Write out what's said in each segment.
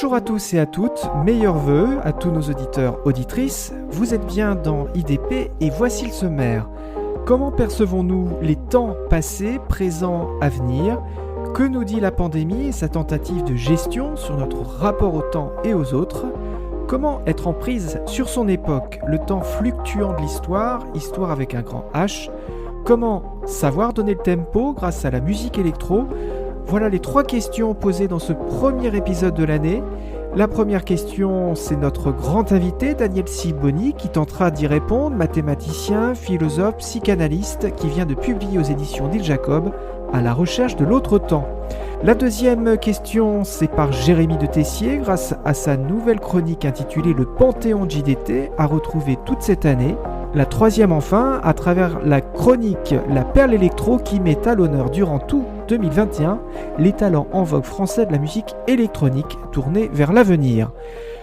Bonjour à tous et à toutes, meilleurs vœux à tous nos auditeurs, auditrices. Vous êtes bien dans IDP et voici le sommaire. Comment percevons-nous les temps passés, présents, à venir ? Que nous dit la pandémie et sa tentative de gestion sur notre rapport au temps et aux autres ? Comment être en prise sur son époque, le temps fluctuant de l'histoire, histoire avec un grand H ? Comment savoir donner le tempo grâce à la musique électro ? Voilà les 3 questions posées dans ce premier épisode de l'année. La première question, c'est notre grand invité, Daniel Sibony, qui tentera d'y répondre, mathématicien, philosophe, psychanalyste, qui vient de publier aux éditions d'Île Jacob, À la recherche de l'autre temps. La deuxième question, c'est par Jérémy de Tessier, grâce à sa nouvelle chronique intitulée Le Panthéon de JDT, à retrouver toute cette année. La troisième enfin, à travers la chronique La Perle Électro, qui met à l'honneur durant tout 2021 les talents en vogue français de la musique électronique tournés vers l'avenir.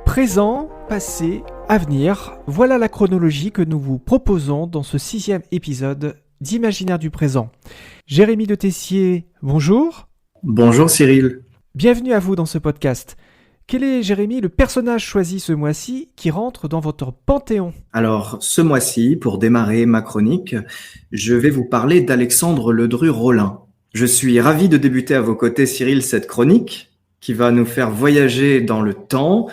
Présent, passé, avenir, voilà la chronologie que nous vous proposons dans ce 6e épisode d'Imaginaire du présent. Jérémy de Tessier, bonjour. Bonjour Cyril. Bienvenue à vous dans ce podcast. Quel est, Jérémy, le personnage choisi ce mois-ci qui rentre dans votre panthéon ? Alors, ce mois-ci, pour démarrer ma chronique, je vais vous parler d'Alexandre Ledru-Rollin. Je suis ravi de débuter à vos côtés, Cyril, cette chronique qui va nous faire voyager dans le temps.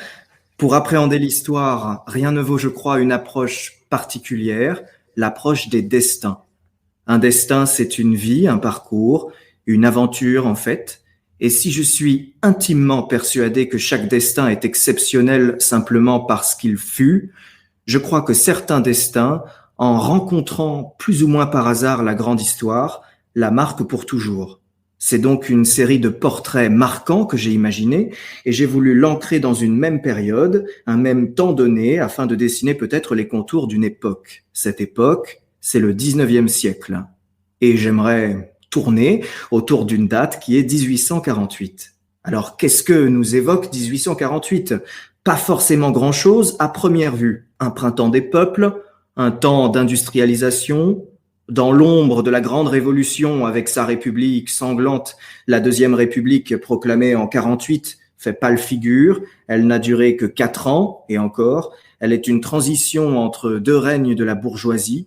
Pour appréhender l'histoire, rien ne vaut, je crois, une approche particulière, l'approche des destins. Un destin, c'est une vie, un parcours, une aventure en fait. Et si je suis intimement persuadé que chaque destin est exceptionnel simplement parce qu'il fut, je crois que certains destins, en rencontrant plus ou moins par hasard la grande histoire, la marquent pour toujours. C'est donc une série de portraits marquants que j'ai imaginés et j'ai voulu l'ancrer dans une même période, un même temps donné, afin de dessiner peut-être les contours d'une époque. Cette époque, c'est le 19e siècle. Et j'aimerais tourner autour d'une date qui est 1848. Alors, qu'est-ce que nous évoque 1848 ? Pas forcément grand-chose à première vue. Un printemps des peuples, un temps d'industrialisation, dans l'ombre de la grande révolution avec sa république sanglante, la deuxième république proclamée en 48 fait pâle figure. Elle n'a duré que 4 ans, et encore, elle est une transition entre 2 règnes de la bourgeoisie.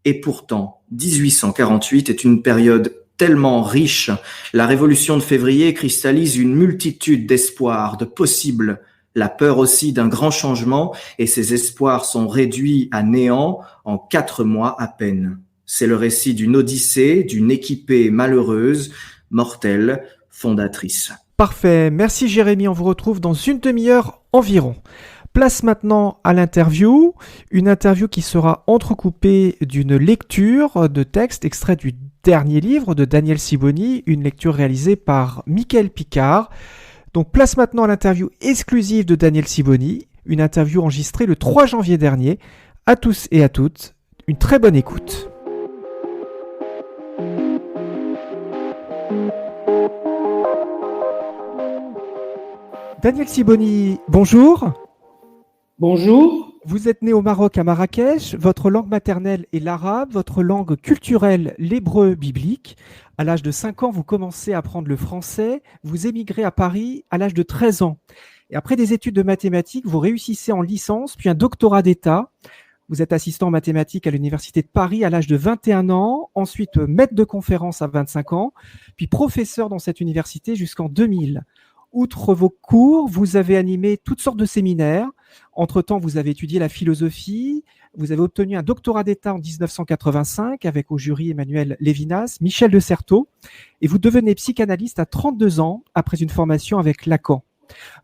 Et pourtant, 1848 est une période tellement riche. La révolution de février cristallise une multitude d'espoirs, de possibles, la peur aussi d'un grand changement, et ces espoirs sont réduits à néant en 4 mois à peine. C'est le récit d'une odyssée, d'une équipée malheureuse, mortelle, fondatrice. Parfait, merci Jérémy, on vous retrouve dans une demi-heure environ. Place maintenant à l'interview, une interview qui sera entrecoupée d'une lecture de texte extrait du dernier livre de Daniel Sibony, une lecture réalisée par Michael Picard. Donc place maintenant à l'interview exclusive de Daniel Sibony, une interview enregistrée le 3 janvier dernier. À tous et à toutes, une très bonne écoute. Daniel Sibony, bonjour. Bonjour. Vous êtes né au Maroc à Marrakech, votre langue maternelle est l'arabe, votre langue culturelle l'hébreu biblique. À l'âge de 5 ans, vous commencez à apprendre le français, vous émigrez à Paris à l'âge de 13 ans. Et après des études de mathématiques, vous réussissez en licence, puis un doctorat d'État. Vous êtes assistant en mathématiques à l'Université de Paris à l'âge de 21 ans, ensuite maître de conférence à 25 ans, puis professeur dans cette université jusqu'en 2000. Outre vos cours, vous avez animé toutes sortes de séminaires. Entre-temps, vous avez étudié la philosophie. Vous avez obtenu un doctorat d'État en 1985 avec au jury Emmanuel Lévinas, Michel de Certeau. Et vous devenez psychanalyste à 32 ans après une formation avec Lacan.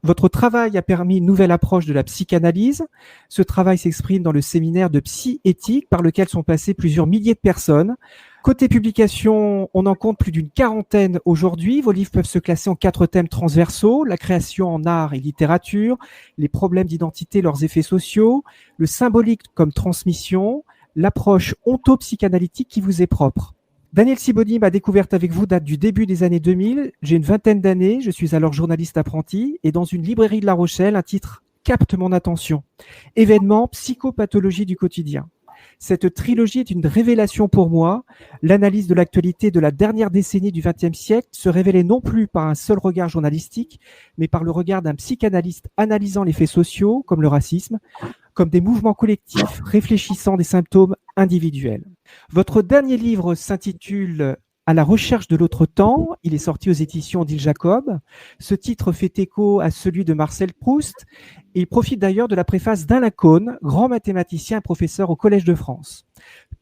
Votre travail a permis une nouvelle approche de la psychanalyse. Ce travail s'exprime dans le séminaire de psy-éthique par lequel sont passés plusieurs milliers de personnes. Côté publication, on en compte plus d'une 40aine aujourd'hui. Vos livres peuvent se classer en 4 thèmes transversaux: la création en art et littérature, les problèmes d'identité, leurs effets sociaux, le symbolique comme transmission, l'approche ontopsychanalytique qui vous est propre. Daniel Sibony, ma découverte avec vous date du début des années 2000. J'ai une 20aine d'années, je suis alors journaliste apprenti et dans une librairie de La Rochelle, un titre capte mon attention. Événement, psychopathologie du quotidien. Cette trilogie est une révélation pour moi. L'analyse de l'actualité de la dernière décennie du XXe siècle se révélait non plus par un seul regard journalistique, mais par le regard d'un psychanalyste analysant les faits sociaux, comme le racisme, comme des mouvements collectifs réfléchissant des symptômes individuels. Votre dernier livre s'intitule « À la recherche de l'autre temps ». Il est sorti aux éditions Odile Jacob. Ce titre fait écho à celui de Marcel Proust et il profite d'ailleurs de la préface d'Alain Caunes, grand mathématicien et professeur au Collège de France.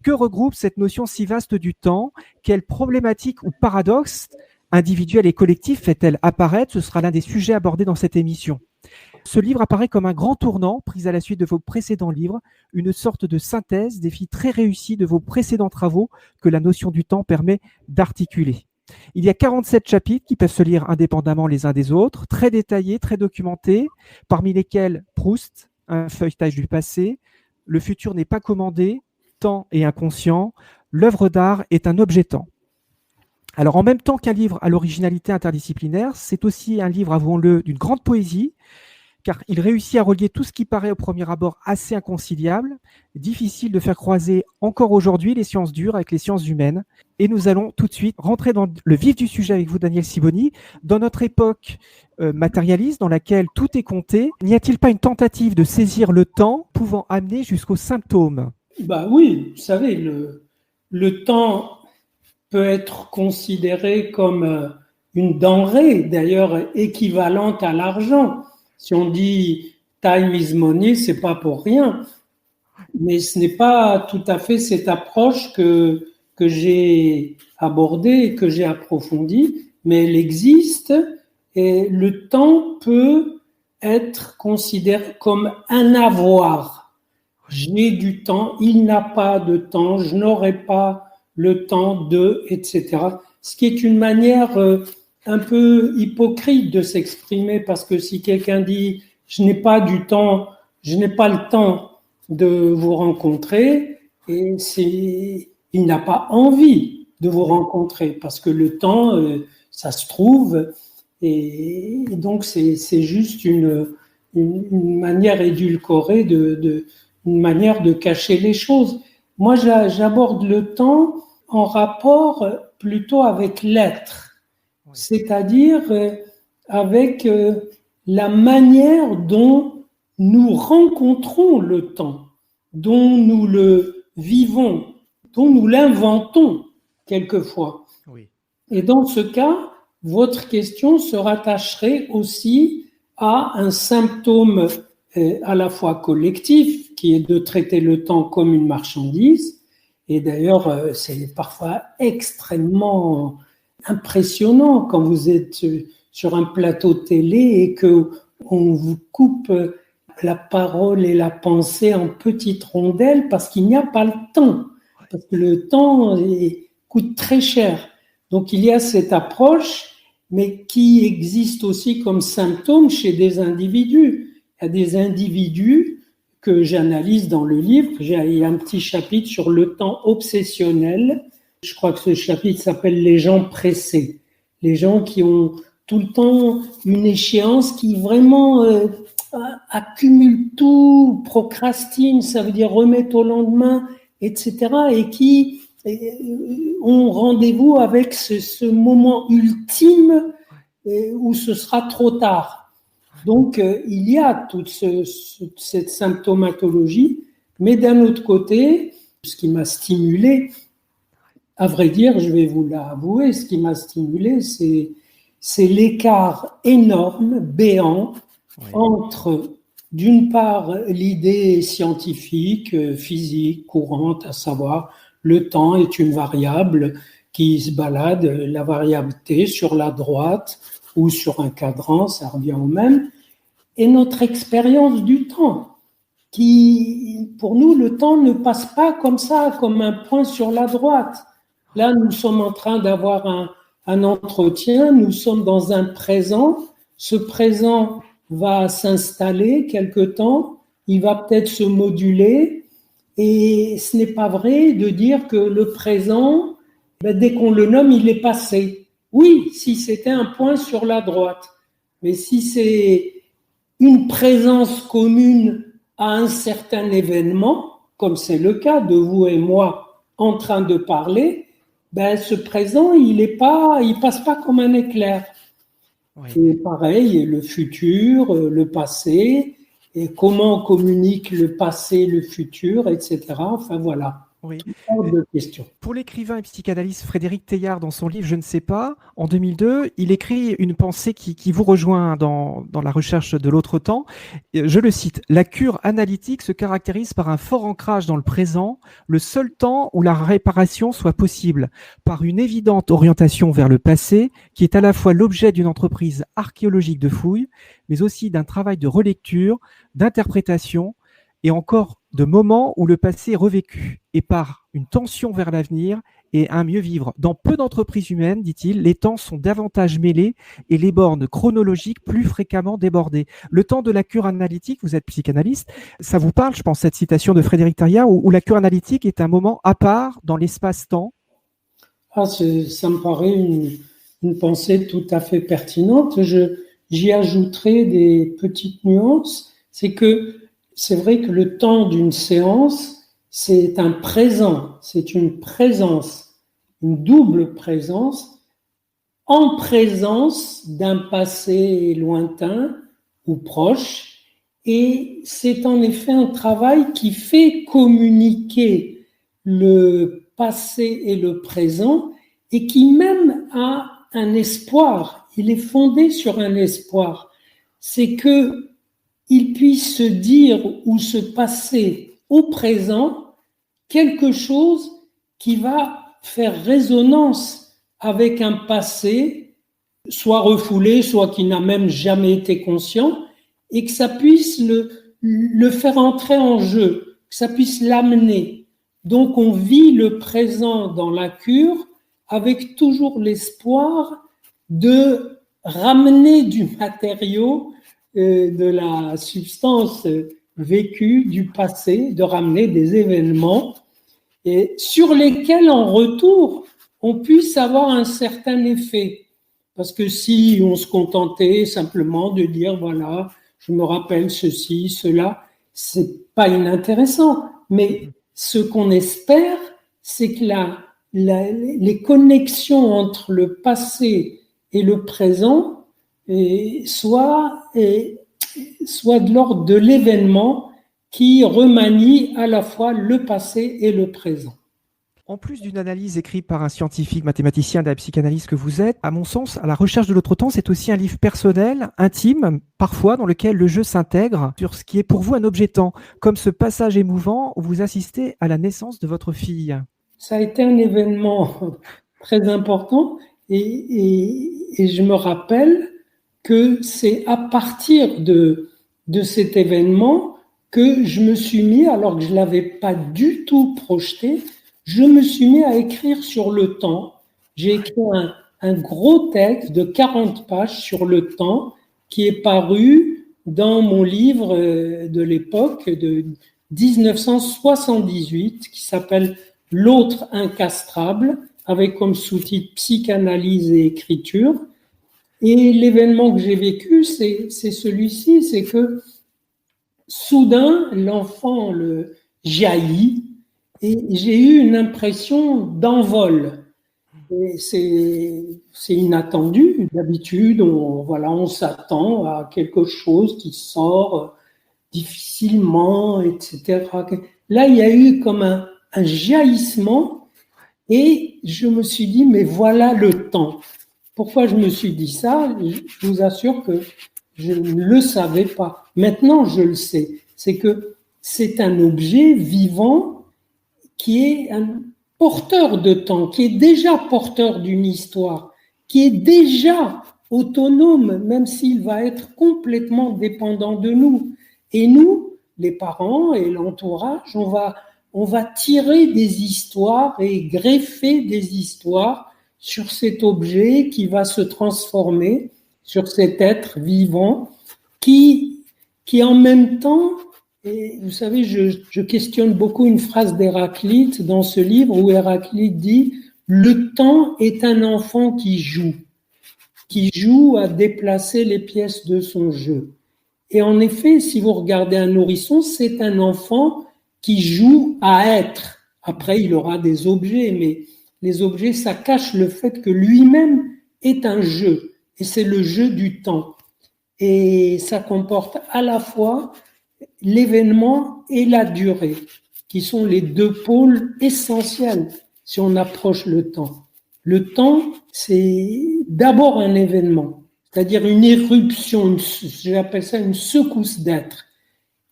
Que regroupe cette notion si vaste du temps? Quelles problématiques ou paradoxes individuels et collectifs fait-elle apparaître? Ce sera l'un des sujets abordés dans cette émission. Ce livre apparaît comme un grand tournant, pris à la suite de vos précédents livres, une sorte de synthèse des défi très réussi de vos précédents travaux que la notion du temps permet d'articuler. Il y a 47 chapitres qui peuvent se lire indépendamment les uns des autres, très détaillés, très documentés, parmi lesquels Proust, un feuilletage du passé, le futur n'est pas commandé, temps et inconscient, l'œuvre d'art est un objet temps. Alors en même temps qu'un livre à l'originalité interdisciplinaire, c'est aussi un livre, avouons-le, d'une grande poésie, car il réussit à relier tout ce qui paraît au premier abord assez inconciliable, difficile de faire croiser encore aujourd'hui les sciences dures avec les sciences humaines. Et nous allons tout de suite rentrer dans le vif du sujet avec vous, Daniel Sibony. Dans notre époque matérialiste, dans laquelle tout est compté, n'y a-t-il pas une tentative de saisir le temps pouvant amener jusqu'aux symptômes? Oui, vous savez, le temps peut être considéré comme une denrée, d'ailleurs équivalente à l'argent. Si on dit time is money, c'est pas pour rien. Mais ce n'est pas tout à fait cette approche que j'ai abordée et que j'ai approfondie, mais elle existe et le temps peut être considéré comme un avoir. J'ai du temps, il n'a pas de temps, je n'aurai pas le temps de, etc. Ce qui est une manière un peu hypocrite de s'exprimer, parce que si quelqu'un dit « je n'ai pas du temps, je n'ai pas le temps de vous rencontrer », et il n'a pas envie de vous rencontrer, parce que le temps, ça se trouve, et donc c'est juste une manière édulcorée, une manière de cacher les choses. Moi, j'aborde le temps en rapport plutôt avec l'être. C'est-à-dire avec la manière dont nous rencontrons le temps, dont nous le vivons, dont nous l'inventons quelquefois. Oui. Et dans ce cas, votre question se rattacherait aussi à un symptôme à la fois collectif, qui est de traiter le temps comme une marchandise. Et d'ailleurs, c'est parfois extrêmement impressionnant quand vous êtes sur un plateau télé et que on vous coupe la parole et la pensée en petites rondelles parce qu'il n'y a pas le temps, parce que le temps coûte très cher. Donc il y a cette approche, mais qui existe aussi comme symptôme chez des individus. Il y a des individus que j'analyse dans le livre. Il y a un petit chapitre sur le temps obsessionnel. Je crois que ce chapitre s'appelle « Les gens pressés ». Les gens qui ont tout le temps une échéance, qui vraiment accumulent tout, procrastinent, ça veut dire remettent au lendemain, etc. et qui ont rendez-vous avec ce moment ultime où ce sera trop tard. Donc, il y a toute cette symptomatologie, mais d'un autre côté, ce qui m'a stimulé, à vrai dire, je vais vous l'avouer, ce qui m'a stimulé, c'est l'écart énorme, béant, entre, d'une part, l'idée scientifique, physique, courante, à savoir, le temps est une variable qui se balade, la variable t sur la droite ou sur un cadran, ça revient au même, et notre expérience du temps, qui, pour nous, le temps ne passe pas comme ça, comme un point sur la droite. Là, nous sommes en train d'avoir un entretien, nous sommes dans un présent, ce présent va s'installer quelque temps, il va peut-être se moduler, et ce n'est pas vrai de dire que le présent, dès qu'on le nomme, il est passé. Oui, si c'était un point sur la droite, mais si c'est une présence commune à un certain événement, comme c'est le cas de vous et moi en train de parler, ben ce présent, il passe pas comme un éclair. Oui. Et pareil, le futur, le passé, et comment on communique le passé, le futur, etc. Enfin voilà, Oui. hors de question. Pour l'écrivain et psychanalyste Frédéric Teilhard, dans son livre Je ne sais pas, en 2002, il écrit une pensée qui vous rejoint dans la recherche de l'autre temps. Je le cite: La cure analytique se caractérise par un fort ancrage dans le présent, le seul temps où la réparation soit possible, par une évidente orientation vers le passé, qui est à la fois l'objet d'une entreprise archéologique de fouilles, mais aussi d'un travail de relecture, d'interprétation, et encore de moments où le passé est revécu, et par une tension vers l'avenir et un mieux vivre. Dans peu d'entreprises humaines, dit-il, les temps sont davantage mêlés et les bornes chronologiques plus fréquemment débordées. Le temps de la cure analytique, vous êtes psychanalyste, ça vous parle, je pense, cette citation de Frédéric Teilhard, où la cure analytique est un moment à part dans l'espace-temps? Ah, ça me paraît une pensée tout à fait pertinente. J'y ajouterai des petites nuances. C'est vrai que le temps d'une séance, c'est un présent, c'est une présence, une double présence, en présence d'un passé lointain ou proche. Et c'est en effet un travail qui fait communiquer le passé et le présent, et qui même a un espoir. Il est fondé sur un espoir. C'est que il puisse se dire ou se passer au présent quelque chose qui va faire résonance avec un passé, soit refoulé, soit qui n'a même jamais été conscient, et que ça puisse le faire entrer en jeu, que ça puisse l'amener. Donc on vit le présent dans la cure avec toujours l'espoir de ramener du matériau, de la substance vécue du passé, de ramener des événements et sur lesquels en retour on puisse avoir un certain effet. Parce que si on se contentait simplement de dire voilà, je me rappelle ceci, cela, c'est pas inintéressant. Mais ce qu'on espère, c'est que les connexions entre le passé et le présent soit de l'ordre de l'événement qui remanie à la fois le passé et le présent. En plus d'une analyse écrite par un scientifique, mathématicien de la psychanalyse que vous êtes, à mon sens, à la recherche de l'autre temps, c'est aussi un livre personnel, intime, parfois, dans lequel le jeu s'intègre sur ce qui est pour vous un objet temps, comme ce passage émouvant où vous assistez à la naissance de votre fille. Ça a été un événement très important et je me rappelle que c'est à partir de cet événement que je me suis mis, alors que je ne l'avais pas du tout projeté, je me suis mis à écrire sur le temps. J'ai écrit un gros texte de 40 pages sur le temps qui est paru dans mon livre de l'époque de 1978 qui s'appelle L'autre incastrable, avec comme sous-titre Psychanalyse et écriture. Et l'événement que j'ai vécu, c'est celui-ci, c'est que soudain, l'enfant jaillit et j'ai eu une impression d'envol. Et c'est inattendu. D'habitude, on s'attend à quelque chose qui sort difficilement, etc. Là, il y a eu comme un jaillissement et je me suis dit, mais voilà le temps. Pourquoi je me suis dit ça? Je vous assure que je ne le savais pas. Maintenant, je le sais. C'est que c'est un objet vivant qui est un porteur de temps, qui est déjà porteur d'une histoire, qui est déjà autonome, même s'il va être complètement dépendant de nous. Et nous, les parents et l'entourage, on va tirer des histoires et greffer des histoires sur cet objet qui va se transformer, sur cet être vivant qui en même temps, et vous savez, je questionne beaucoup une phrase d'Héraclite dans ce livre où Héraclite dit « Le temps est un enfant qui joue à déplacer les pièces de son jeu ». Et en effet, si vous regardez un nourrisson, c'est un enfant qui joue à être. Après, il aura des objets, mais les objets, ça cache le fait que lui-même est un jeu, et c'est le jeu du temps. Et ça comporte à la fois l'événement et la durée, qui sont les deux pôles essentiels si on approche le temps. Le temps, c'est d'abord un événement, c'est-à-dire une éruption, j'appelle ça une secousse d'être,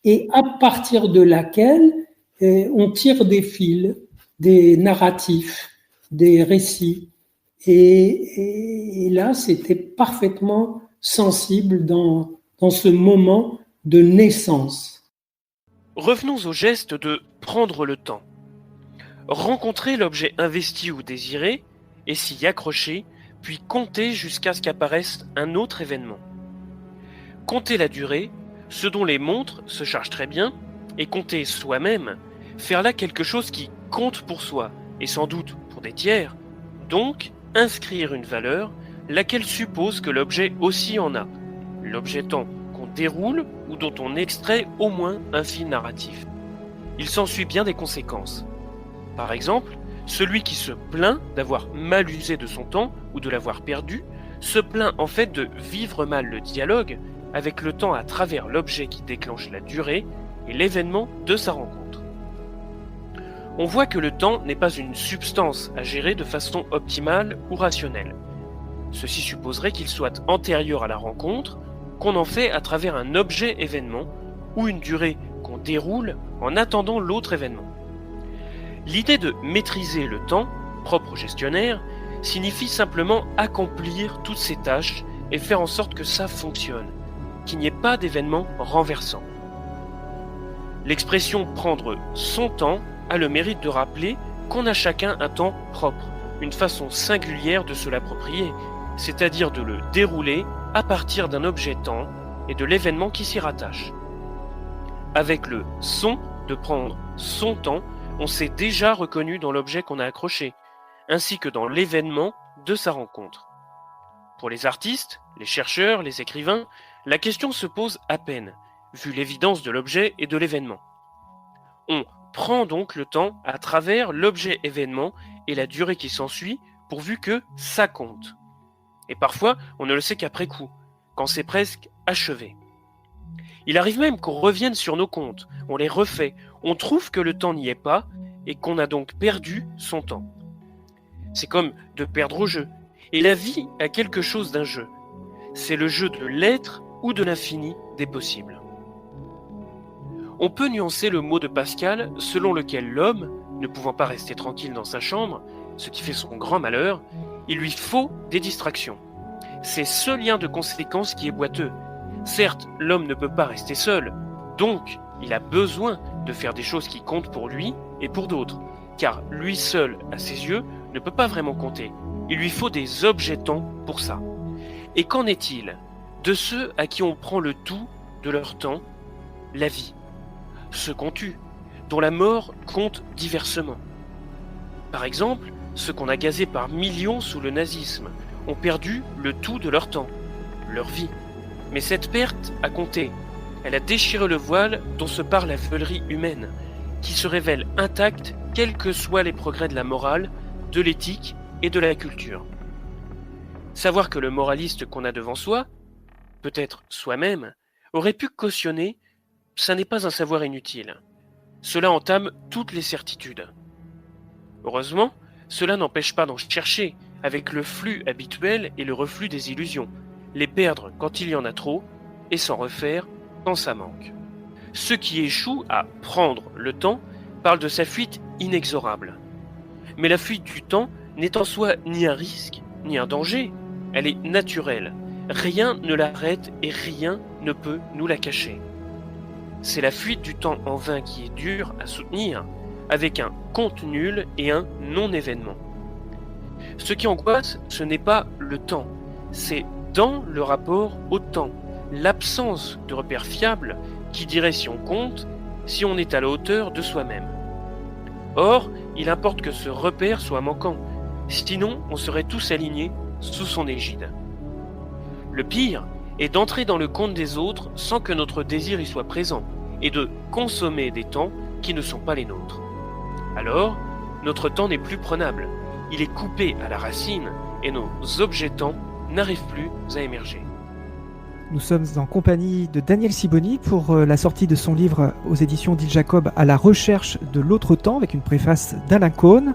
et à partir de laquelle on tire des fils, des narratifs, des récits. Et là, c'était parfaitement sensible dans ce moment de naissance. Revenons au geste de prendre le temps. Rencontrer l'objet investi ou désiré et s'y accrocher, puis compter jusqu'à ce qu'apparaisse un autre événement. Compter la durée, ce dont les montres se chargent très bien, et compter soi-même, faire là quelque chose qui compte pour soi, et sans doute pour des tiers, donc inscrire une valeur, laquelle suppose que l'objet aussi en a, l'objet temps qu'on déroule ou dont on extrait au moins un fil narratif. Il s'ensuit bien des conséquences. Par exemple, celui qui se plaint d'avoir mal usé de son temps ou de l'avoir perdu, se plaint en fait de vivre mal le dialogue avec le temps à travers l'objet qui déclenche la durée et l'événement de sa rencontre. On voit que le temps n'est pas une substance à gérer de façon optimale ou rationnelle. Ceci supposerait qu'il soit antérieur à la rencontre, qu'on en fait à travers un objet événement ou une durée qu'on déroule en attendant l'autre événement. L'idée de maîtriser le temps, propre au gestionnaire, signifie simplement accomplir toutes ces tâches et faire en sorte que ça fonctionne, qu'il n'y ait pas d'événement renversant. L'expression « prendre son temps » a le mérite de rappeler qu'on a chacun un temps propre, une façon singulière de se l'approprier, c'est-à-dire de le dérouler à partir d'un objet temps et de l'événement qui s'y rattache. Avec le « son » de prendre son temps, on s'est déjà reconnu dans l'objet qu'on a accroché, ainsi que dans l'événement de sa rencontre. Pour les artistes, les chercheurs, les écrivains, la question se pose à peine, vu l'évidence de l'objet et de l'événement. On prend donc le temps à travers l'objet événement et la durée qui s'ensuit, pourvu que ça compte. Et parfois, on ne le sait qu'après coup, quand c'est presque achevé. Il arrive même qu'on revienne sur nos comptes, on les refait, on trouve que le temps n'y est pas et qu'on a donc perdu son temps. C'est comme de perdre au jeu. Et la vie a quelque chose d'un jeu. C'est le jeu de l'être ou de l'infini des possibles. On peut nuancer le mot de Pascal selon lequel l'homme, ne pouvant pas rester tranquille dans sa chambre, ce qui fait son grand malheur, il lui faut des distractions. C'est ce lien de conséquence qui est boiteux. Certes, l'homme ne peut pas rester seul, donc il a besoin de faire des choses qui comptent pour lui et pour d'autres, car lui seul, à ses yeux, ne peut pas vraiment compter. Il lui faut des objets-temps pour ça. Et qu'en est-il de ceux à qui on prend le tout de leur temps, la vie, ceux qu'on tue, dont la mort compte diversement? Par exemple, ceux qu'on a gazés par millions sous le nazisme ont perdu le tout de leur temps, leur vie. Mais cette perte a compté. Elle a déchiré le voile dont se part la veulerie humaine, qui se révèle intacte quels que soient les progrès de la morale, de l'éthique et de la culture. Savoir que le moraliste qu'on a devant soi, peut-être soi-même, aurait pu cautionner, ça n'est pas un savoir inutile. Cela entame toutes les certitudes. Heureusement, cela n'empêche pas d'en chercher, avec le flux habituel et le reflux des illusions, les perdre quand il y en a trop, et s'en refaire quand ça manque. Ceux qui échouent à prendre le temps parlent de sa fuite inexorable. Mais la fuite du temps n'est en soi ni un risque, ni un danger, elle est naturelle. Rien ne l'arrête et rien ne peut nous la cacher. C'est la fuite du temps en vain qui est dure à soutenir, avec un compte nul et un non-événement. Ce qui angoisse, ce n'est pas le temps, c'est dans le rapport au temps, l'absence de repères fiables qui dirait si on compte, si on est à la hauteur de soi-même. Or, il importe que ce repère soit manquant, sinon on serait tous alignés sous son égide. Le pire est d'entrer dans le compte des autres sans que notre désir y soit présent, et de consommer des temps qui ne sont pas les nôtres. Alors, notre temps n'est plus prenable. Il est coupé à la racine et nos objets-temps n'arrivent plus à émerger. Nous sommes en compagnie de Daniel Sibony pour la sortie de son livre aux éditions d'Il Jacob à la recherche de l'autre temps, avec une préface d'Alain Caunes.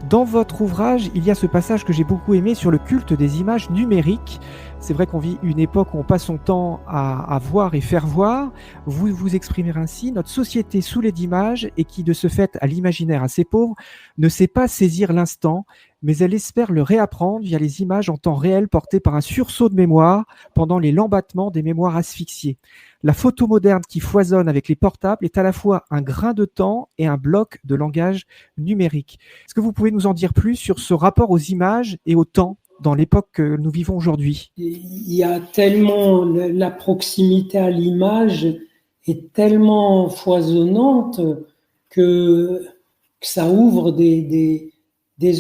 Dans votre ouvrage, il y a ce passage que j'ai beaucoup aimé sur le culte des images numériques. C'est vrai qu'on vit une époque où on passe son temps à voir et faire voir. Vous vous exprimez ainsi: notre société saoulée d'images et qui, de ce fait, a l'imaginaire assez pauvre, ne sait pas saisir l'instant, mais elle espère le réapprendre via les images en temps réel portées par un sursaut de mémoire pendant les lambattements des mémoires asphyxiées. La photo moderne qui foisonne avec les portables est à la fois un grain de temps et un bloc de langage numérique. Est-ce que vous pouvez nous en dire plus sur ce rapport aux images et au temps dans l'époque que nous vivons aujourd'hui? Il y a tellement, la proximité à l'image est tellement foisonnante que ça ouvre des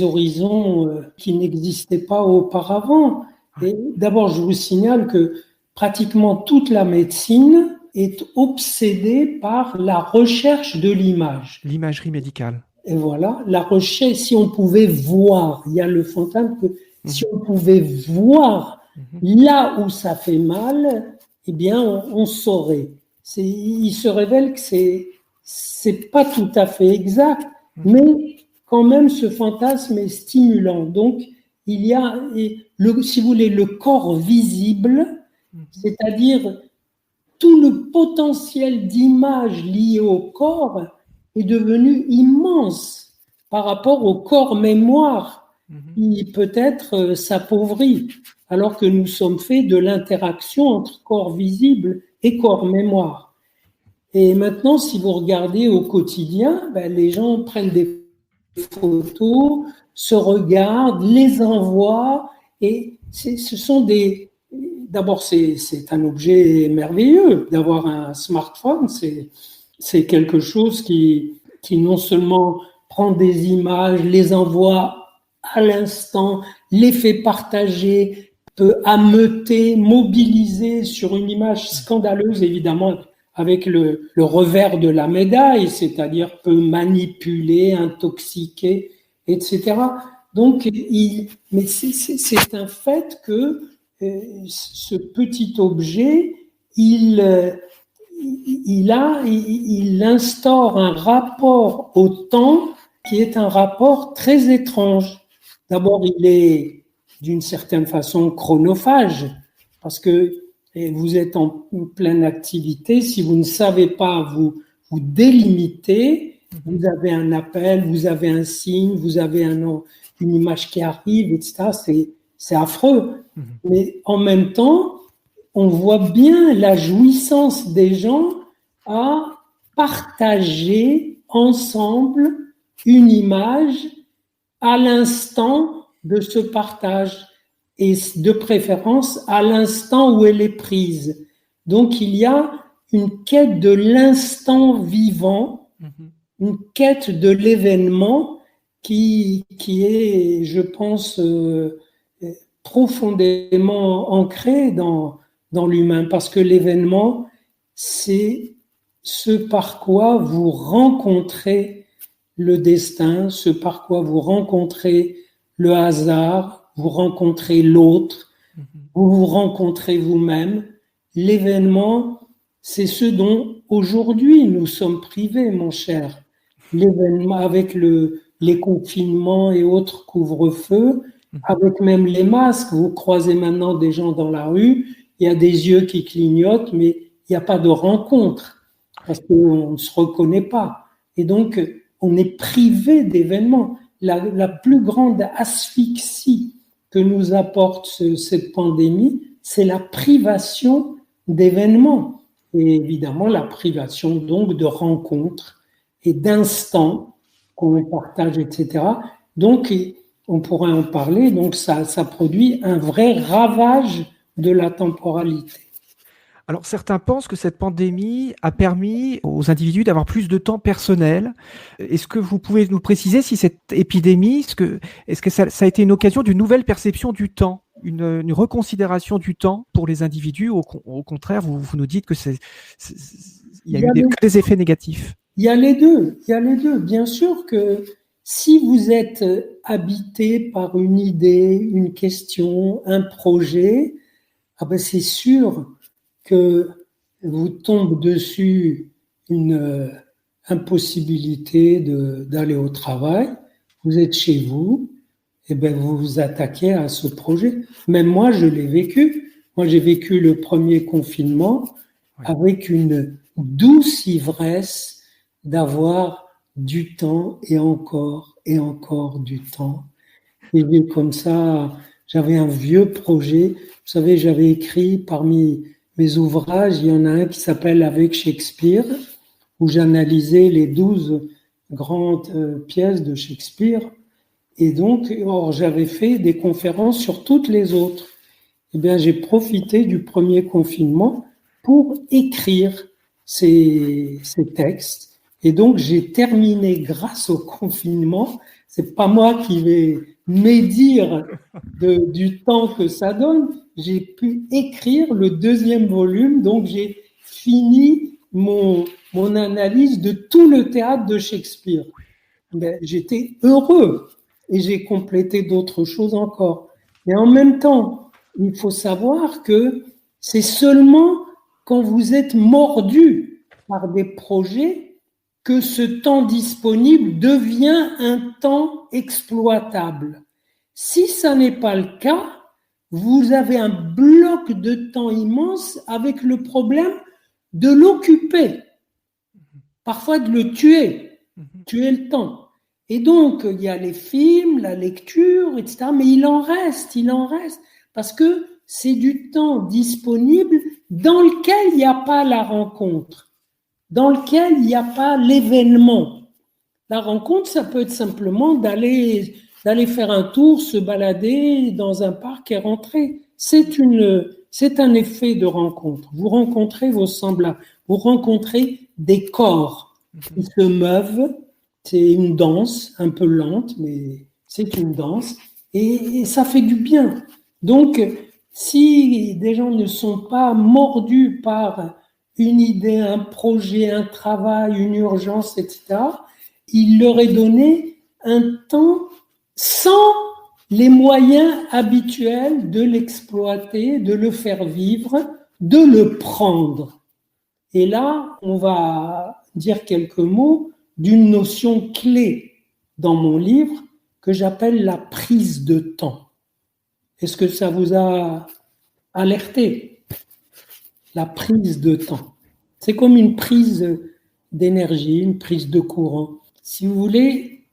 horizons qui n'existaient pas auparavant. Et d'abord, je vous signale que pratiquement toute la médecine est obsédée par la recherche de l'image. L'imagerie médicale. Et voilà, la recherche, si on pouvait voir, il y a le fantasme que si on pouvait voir là où ça fait mal, eh bien, on saurait. Il se révèle que c'est pas tout à fait exact, mais quand même, ce fantasme est stimulant. Donc, il y a, si vous voulez, le corps visible, c'est-à-dire tout le potentiel d'image lié au corps est devenu immense par rapport au corps mémoire qui peut-être s'appauvrit, alors que nous sommes faits de l'interaction entre corps visible et corps mémoire. Et maintenant, si vous regardez au quotidien, les gens prennent des photos, se regardent, les envoient, et ce sont des... D'abord, c'est un objet merveilleux d'avoir un smartphone, c'est quelque chose qui non seulement prend des images, les envoie à l'instant, les fait partager, peut ameuter, mobiliser sur une image scandaleuse, évidemment, avec le revers de la médaille, c'est-à-dire peut manipuler, intoxiquer, etc. Donc, mais c'est un fait que ce petit objet, il instaure un rapport au temps qui est un rapport très étrange. D'abord, il est d'une certaine façon chronophage, parce que vous êtes en pleine activité. Si vous ne savez pas vous délimiter, vous avez un appel, vous avez un signe, vous avez une image qui arrive, etc. C'est affreux. Mais en même temps, on voit bien la jouissance des gens à partager ensemble une image à l'instant de ce partage et de préférence à l'instant où elle est prise. Donc il y a une quête de l'instant vivant, une quête de l'événement qui est, je pense, profondément ancrée dans l'humain, parce que l'événement, c'est ce par quoi vous rencontrez le destin, ce par quoi vous rencontrez le hasard, vous rencontrez l'autre, vous vous rencontrez vous-même. L'événement, c'est ce dont aujourd'hui nous sommes privés, mon cher. L'événement, avec les confinements et autres couvre-feux, avec même les masques, vous croisez maintenant des gens dans la rue, il y a des yeux qui clignotent, mais il n'y a pas de rencontre, parce qu'on ne se reconnaît pas. Et donc, on est privé d'événements. La plus grande asphyxie que nous apporte cette pandémie, c'est la privation d'événements. Et évidemment, la privation donc de rencontres et d'instants qu'on partage, etc. Donc, on pourrait en parler. Donc, ça produit un vrai ravage de la temporalité. Alors, certains pensent que cette pandémie a permis aux individus d'avoir plus de temps personnel. Est-ce que vous pouvez nous préciser si cette épidémie, est-ce que ça a été une occasion d'une nouvelle perception du temps, une reconsidération du temps pour les individus? Au contraire, vous nous dites que il y a eu que des effets négatifs. Il y a les deux, il y a les deux. Bien sûr que si vous êtes habité par une idée, une question, un projet, ah ben c'est sûr que vous tombe dessus une impossibilité d'aller au travail, vous êtes chez vous, et ben vous vous attaquez à ce projet. Même moi, je l'ai vécu. Moi, j'ai vécu le premier confinement avec une douce ivresse d'avoir du temps et encore du temps. Et comme ça, j'avais un vieux projet. Vous savez, j'avais écrit parmi mes ouvrages, il y en a un qui s'appelle Avec Shakespeare, où j'analysais les 12 grandes pièces de Shakespeare. Et donc, j'avais fait des conférences sur toutes les autres. Eh bien, j'ai profité du premier confinement pour écrire ces textes. Et donc, j'ai terminé grâce au confinement. C'est pas moi qui vais médire du temps que ça donne. J'ai pu écrire le deuxième volume. Donc, j'ai fini mon analyse de tout le théâtre de Shakespeare. Ben, j'étais heureux et j'ai complété d'autres choses encore. Mais en même temps, il faut savoir que c'est seulement quand vous êtes mordu par des projets que ce temps disponible devient un temps exploitable. Si ça n'est pas le cas, vous avez un bloc de temps immense avec le problème de l'occuper, parfois de le tuer le temps. Et donc, il y a les films, la lecture, etc. Mais il en reste, parce que c'est du temps disponible dans lequel il n'y a pas la rencontre, dans lequel il n'y a pas l'événement. La rencontre, ça peut être simplement d'aller faire un tour, se balader dans un parc et rentrer. C'est un effet de rencontre. Vous rencontrez vos semblables, vous rencontrez des corps qui se meuvent. C'est une danse un peu lente, mais c'est une danse et ça fait du bien. Donc, si des gens ne sont pas mordus par une idée, un projet, un travail, une urgence, etc., il leur est donné un temps sans les moyens habituels de l'exploiter, de le faire vivre, de le prendre. Et là, on va dire quelques mots d'une notion clé dans mon livre que j'appelle la prise de temps. Est-ce que ça vous a alerté? La prise de temps. C'est comme une prise d'énergie, une prise de courant. Si vous voulez,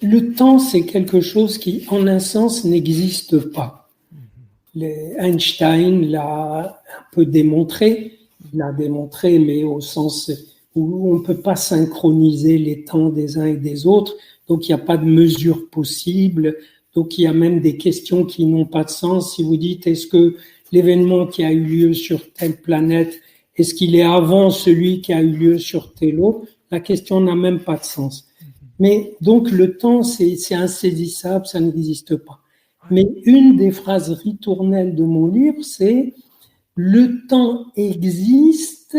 le temps, c'est quelque chose qui, en un sens, n'existe pas. Einstein l'a un peu démontré, mais au sens où on ne peut pas synchroniser les temps des uns et des autres, donc il n'y a pas de mesure possible, donc il y a même des questions qui n'ont pas de sens. Si vous dites, est-ce que l'événement qui a eu lieu sur telle planète, est-ce qu'il est avant celui qui a eu lieu sur telle autre? La question n'a même pas de sens. Mais donc le temps, c'est insaisissable, ça n'existe pas. Mais une des phrases ritournelles de mon livre, c'est « le temps existe »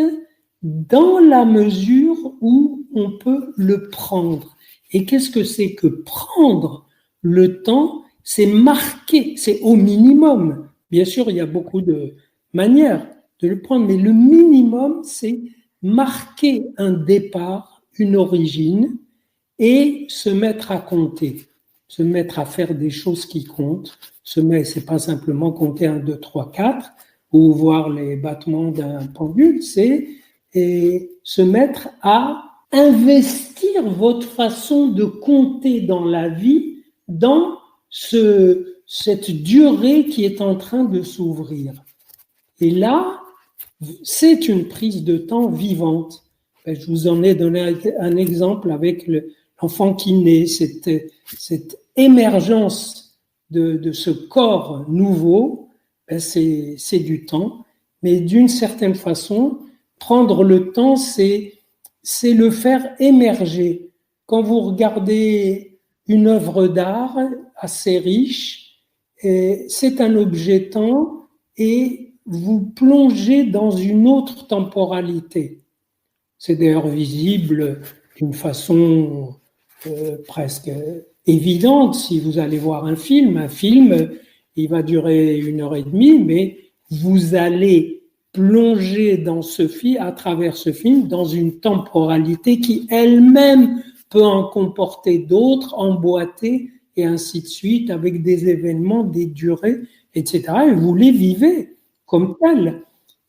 dans la mesure où on peut le prendre. Et qu'est-ce que c'est que prendre le temps? C'est marquer, c'est au minimum. Bien sûr, il y a beaucoup de manières de le prendre, mais le minimum, c'est marquer un départ, une origine, et se mettre à compter, se mettre à faire des choses qui comptent. C'est pas simplement compter 1, 2, 3, 4, ou voir les battements d'un pendule, c'est et se mettre à investir votre façon de compter dans la vie, dans cette durée qui est en train de s'ouvrir. Et là, c'est une prise de temps vivante. Je vous en ai donné un exemple avec l'enfant qui naît, cette émergence de ce corps nouveau, c'est du temps, mais d'une certaine façon, prendre le temps, c'est le faire émerger. Quand vous regardez une œuvre d'art assez riche, c'est un objet temps et vous plongez dans une autre temporalité. C'est d'ailleurs visible d'une façon presque évidente. Si vous allez voir un film, il va durer 1h30, mais vous allez plonger dans à travers ce film, dans une temporalité qui elle-même peut en comporter d'autres, emboîter, et ainsi de suite, avec des événements, des durées, etc. Et vous les vivez comme tels.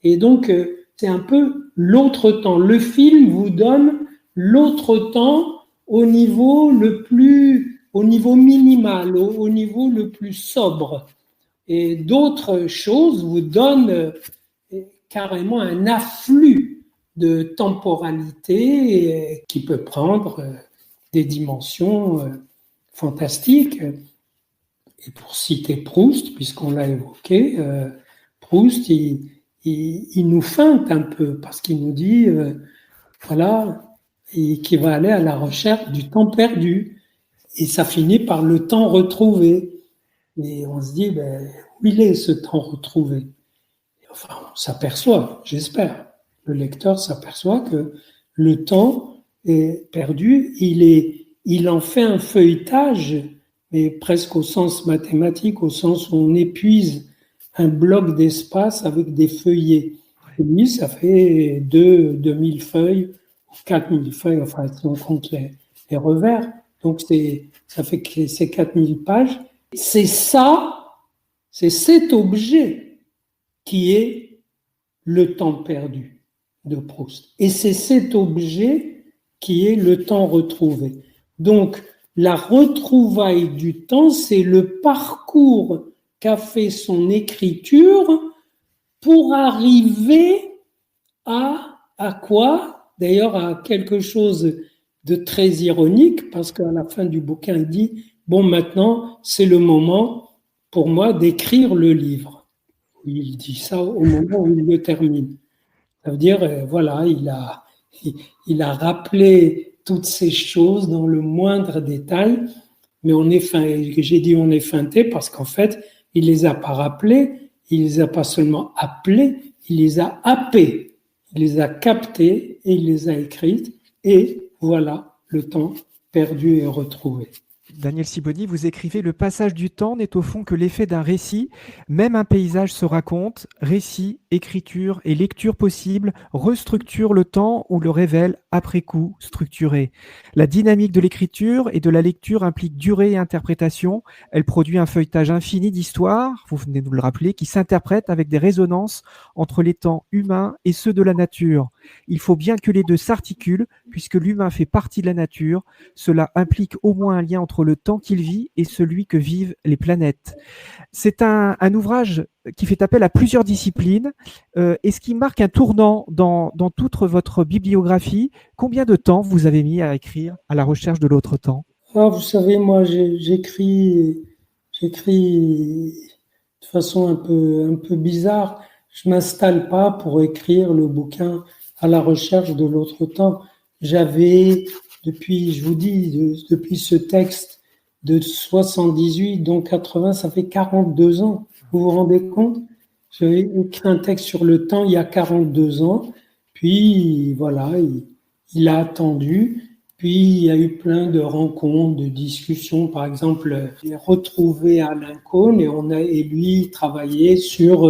Et donc, c'est un peu l'autre temps. Le film vous donne l'autre temps au niveau minimal, au niveau le plus sobre. Et d'autres choses vous donnent carrément un afflux de temporalité qui peut prendre des dimensions fantastiques. Et pour citer Proust, puisqu'on l'a évoqué, Proust, il nous feinte un peu parce qu'il nous dit, qu'il va aller à la recherche du temps perdu. Et ça finit par le temps retrouvé. Et on se dit, où il est ce temps retrouvé? Enfin, on s'aperçoit, j'espère, le lecteur s'aperçoit que le temps est perdu, il en fait un feuilletage, mais presque au sens mathématique, au sens où on épuise un bloc d'espace avec des feuillets. Et lui, ça fait 2000 feuilles, 4000 feuilles, enfin, si on compte les revers. Donc, ça fait que c'est 4000 pages. C'est cet objet qui est le temps perdu de Proust. Et c'est cet objet qui est le temps retrouvé. Donc, la retrouvaille du temps, c'est le parcours qu'a fait son écriture pour arriver à quoi? D'ailleurs, à quelque chose de très ironique, parce qu'à la fin du bouquin, il dit, bon, maintenant, c'est le moment pour moi d'écrire le livre. Il dit ça au moment où il le termine. Ça veut dire, il a rappelé toutes ces choses dans le moindre détail, mais j'ai dit on est feinté parce qu'en fait, il les a pas rappelées, il les a pas seulement appelées, il les a happées, il les a captées et il les a écrites, et voilà le temps perdu et retrouvé. Daniel Sibony, vous écrivez « Le passage du temps n'est au fond que l'effet d'un récit. Même un paysage se raconte. Récit, écriture et lecture possible restructurent le temps ou le révèlent après coup structuré. La dynamique de l'écriture et de la lecture implique durée et interprétation. Elle produit un feuilletage infini d'histoires, vous venez de nous le rappeler, qui s'interprètent avec des résonances entre les temps humains et ceux de la nature. Il faut bien que les deux s'articulent, puisque l'humain fait partie de la nature. Cela implique au moins un lien entre le temps qu'il vit et celui que vivent les planètes. » C'est un ouvrage qui fait appel à plusieurs disciplines et ce qui marque un tournant dans toute votre bibliographie. Combien de temps vous avez mis à écrire À la recherche de l'autre temps? Vous savez, moi, j'écris de façon un peu bizarre. Je m'installe pas pour écrire le bouquin À la recherche de l'autre temps. J'avais, depuis ce texte de 78, donc 80, ça fait 42 ans. Vous vous rendez compte? J'ai écrit un texte sur le temps il y a 42 ans. Puis, voilà, il a attendu. Puis, il y a eu plein de rencontres, de discussions. Par exemple, j'ai retrouvé Alain Cohn et lui travaillé sur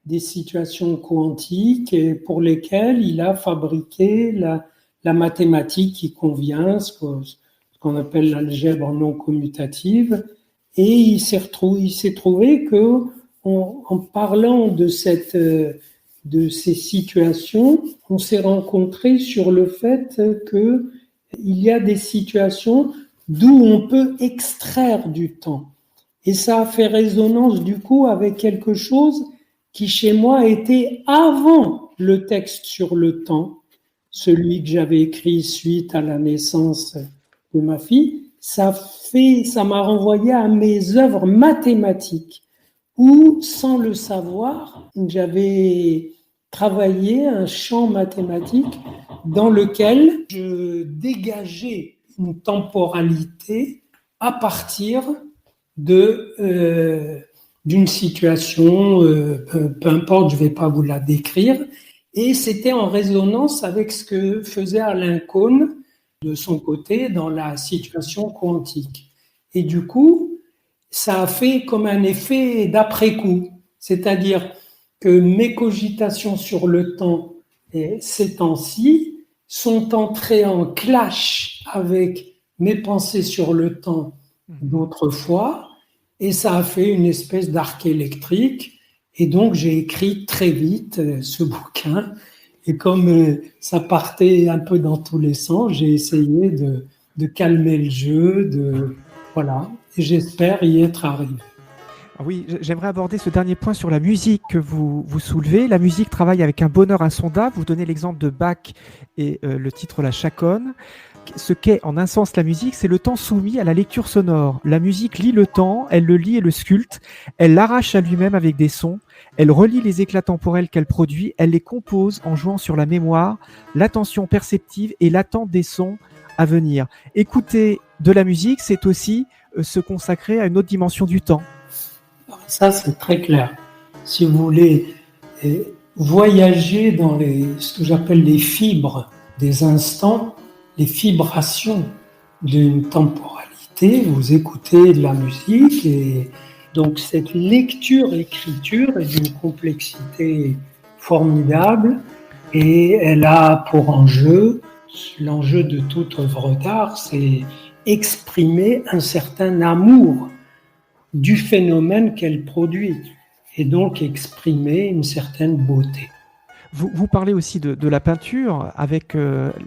des situations quantiques pour lesquelles il a fabriqué la mathématique qui convient, ce qu'on appelle l'algèbre non commutative. Et il s'est trouvé que en parlant de ces situations, on s'est rencontré sur le fait que il y a des situations d'où on peut extraire du temps. Et ça a fait résonance du coup avec quelque chose qui chez moi était avant le texte sur le temps, celui que j'avais écrit suite à la naissance de ma fille. Ça m'a renvoyé à mes œuvres mathématiques où, sans le savoir, j'avais travaillé un champ mathématique dans lequel je dégageais une temporalité à partir d'une situation, peu importe, je ne vais pas vous la décrire, Et c'était en résonance avec ce que faisait Alain Kohn de son côté dans la situation quantique. Et du coup, ça a fait comme un effet d'après-coup. C'est-à-dire que mes cogitations sur le temps ces temps-ci sont entrées en clash avec mes pensées sur le temps d'autrefois, et ça a fait une espèce d'arc électrique. Et donc, j'ai écrit très vite ce bouquin. Et comme ça partait un peu dans tous les sens, j'ai essayé de calmer le jeu, voilà. Et j'espère y être arrivé. Oui, j'aimerais aborder ce dernier point sur la musique que vous soulevez. La musique travaille avec un bonheur insondable. Vous donnez l'exemple de Bach et le titre La Chaconne. Ce qu'est en un sens la musique, c'est le temps soumis à la lecture sonore. La musique lit le temps, elle le lit et le sculpte, elle l'arrache à lui-même avec des sons, elle relie les éclats temporels qu'elle produit, elle les compose en jouant sur la mémoire, l'attention perceptive et l'attente des sons à venir. Écouter de la musique, c'est aussi se consacrer à une autre dimension du temps. Ça, c'est très clair. Si vous voulez voyager dans ce que j'appelle les fibres des instants, les vibrations d'une temporalité, vous écoutez de la musique, et donc cette lecture-écriture est d'une complexité formidable, et elle a pour l'enjeu de toute œuvre d'art, c'est exprimer un certain amour du phénomène qu'elle produit, et donc exprimer une certaine beauté. Vous parlez aussi de la peinture avec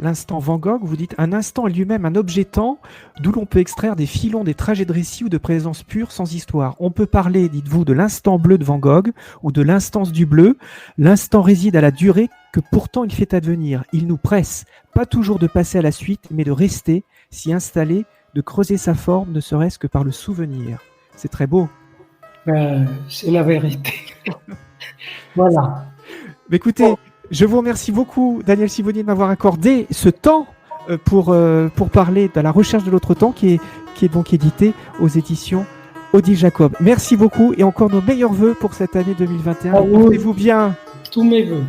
l'instant Van Gogh. Vous dites un instant est lui-même un objet-temps d'où l'on peut extraire des filons, des trajets de récit ou de présence pure sans histoire. On peut parler, dites-vous, de l'instant bleu de Van Gogh ou de l'instance du bleu. L'instant réside à la durée que pourtant il fait advenir. Il nous presse, pas toujours de passer à la suite, mais de rester, s'y installer, de creuser sa forme, ne serait-ce que par le souvenir. C'est très beau. C'est la vérité. Voilà. Mais écoutez, je vous remercie beaucoup, Daniel Sivoni, de m'avoir accordé ce temps pour parler de la recherche de l'autre temps qui est donc édité aux éditions Odile Jacob. Merci beaucoup et encore nos meilleurs vœux pour cette année 2021. Portez-vous bien. Tous mes vœux.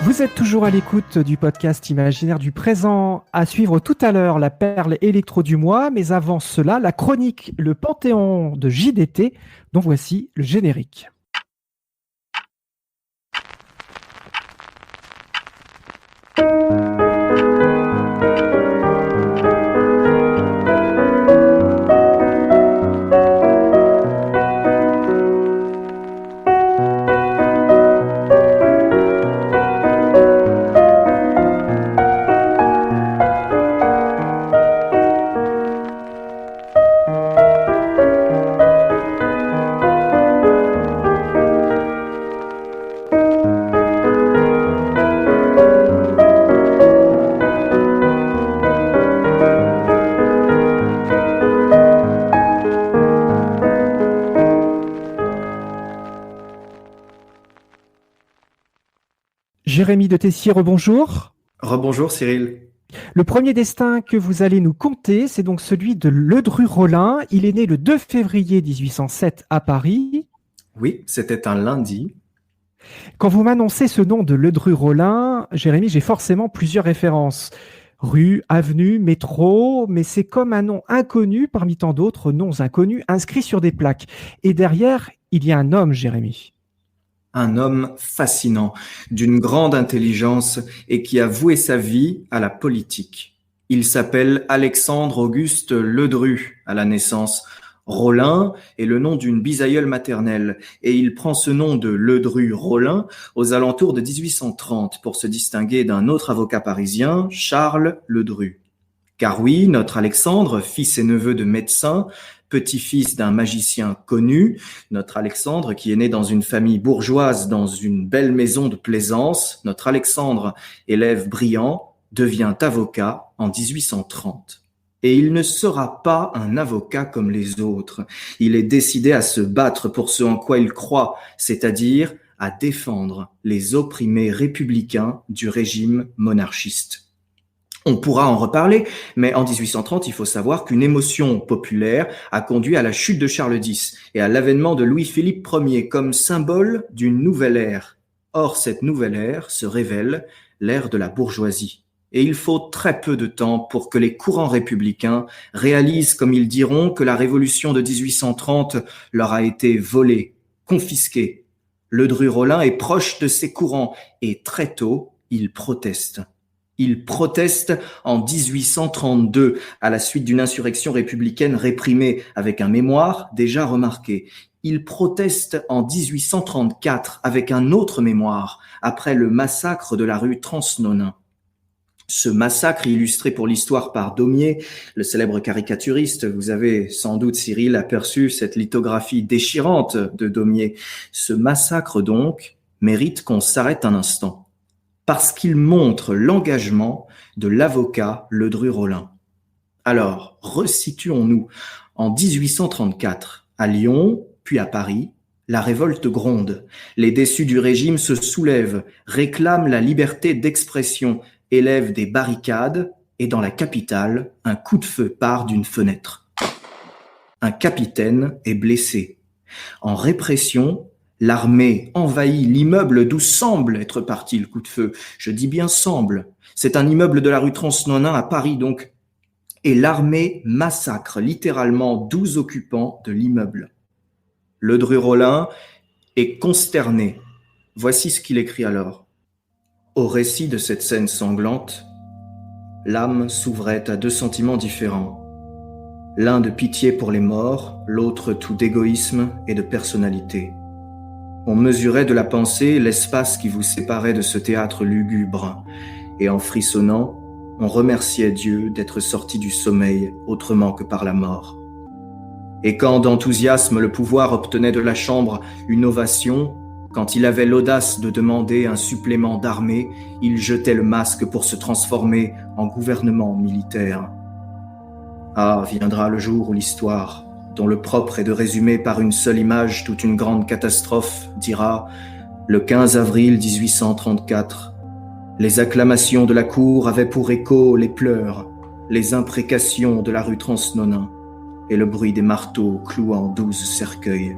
Vous êtes toujours à l'écoute du podcast Imaginaire du présent. À suivre tout à l'heure la perle électro du mois, mais avant cela, la chronique Le Panthéon de JDT, dont voici le générique. Jérémy de Tessier, rebonjour. Rebonjour Cyril. Le premier destin que vous allez nous conter, c'est donc celui de Ledru-Rollin. Il est né le 2 février 1807 à Paris. Oui, c'était un lundi. Quand vous m'annoncez ce nom de Ledru-Rollin, Jérémy, j'ai forcément plusieurs références. Rue, avenue, métro, mais c'est comme un nom inconnu parmi tant d'autres noms inconnus inscrits sur des plaques. Et derrière, il y a un homme, Jérémy. Un homme fascinant, d'une grande intelligence et qui a voué sa vie à la politique. Il s'appelle Alexandre-Auguste Ledru à la naissance. Rollin est le nom d'une bisaïeule maternelle et il prend ce nom de Ledru-Rollin aux alentours de 1830 pour se distinguer d'un autre avocat parisien, Charles Ledru. Car oui, notre Alexandre, fils et neveu de médecins, petit-fils d'un magicien connu, notre Alexandre qui est né dans une famille bourgeoise dans une belle maison de plaisance, notre Alexandre, élève brillant, devient avocat en 1830. Et il ne sera pas un avocat comme les autres. Il est décidé à se battre pour ce en quoi il croit, c'est-à-dire à défendre les opprimés républicains du régime monarchiste. On pourra en reparler, mais en 1830, il faut savoir qu'une émotion populaire a conduit à la chute de Charles X et à l'avènement de Louis-Philippe Ier comme symbole d'une nouvelle ère. Or, cette nouvelle ère se révèle l'ère de la bourgeoisie. Et il faut très peu de temps pour que les courants républicains réalisent, comme ils diront, que la révolution de 1830 leur a été volée, confisquée. Ledru-Rollin est proche de ces courants et très tôt, il proteste. Il proteste en 1832 à la suite d'une insurrection républicaine réprimée avec un mémoire déjà remarqué. Il proteste en 1834 avec un autre mémoire après le massacre de la rue Transnonain. Ce massacre illustré pour l'histoire par Daumier, le célèbre caricaturiste, vous avez sans doute, Cyril, aperçu cette lithographie déchirante de Daumier. Ce massacre donc mérite qu'on s'arrête un instant, parce qu'il montre l'engagement de l'avocat Ledru-Rollin. Alors, resituons-nous. En 1834, à Lyon, puis à Paris, la révolte gronde. Les déçus du régime se soulèvent, réclament la liberté d'expression, élèvent des barricades, et dans la capitale, un coup de feu part d'une fenêtre. Un capitaine est blessé. En répression, l'armée envahit l'immeuble d'où semble être parti le coup de feu. Je dis bien semble. C'est un immeuble de la rue Transnonain à Paris, donc. Et l'armée massacre littéralement 12 occupants de l'immeuble. Ledru-Rollin est consterné. Voici ce qu'il écrit alors. Au récit de cette scène sanglante, l'âme s'ouvrait à deux sentiments différents. L'un de pitié pour les morts, l'autre tout d'égoïsme et de personnalité. On mesurait de la pensée l'espace qui vous séparait de ce théâtre lugubre, et en frissonnant, on remerciait Dieu d'être sorti du sommeil autrement que par la mort. Et quand d'enthousiasme le pouvoir obtenait de la Chambre une ovation, quand il avait l'audace de demander un supplément d'armée, il jetait le masque pour se transformer en gouvernement militaire. Ah, viendra le jour où l'histoire, dont le propre est de résumer par une seule image toute une grande catastrophe, dira « Le 15 avril 1834, les acclamations de la cour avaient pour écho les pleurs, les imprécations de la rue Transnonain et le bruit des marteaux clouant 12 cercueils.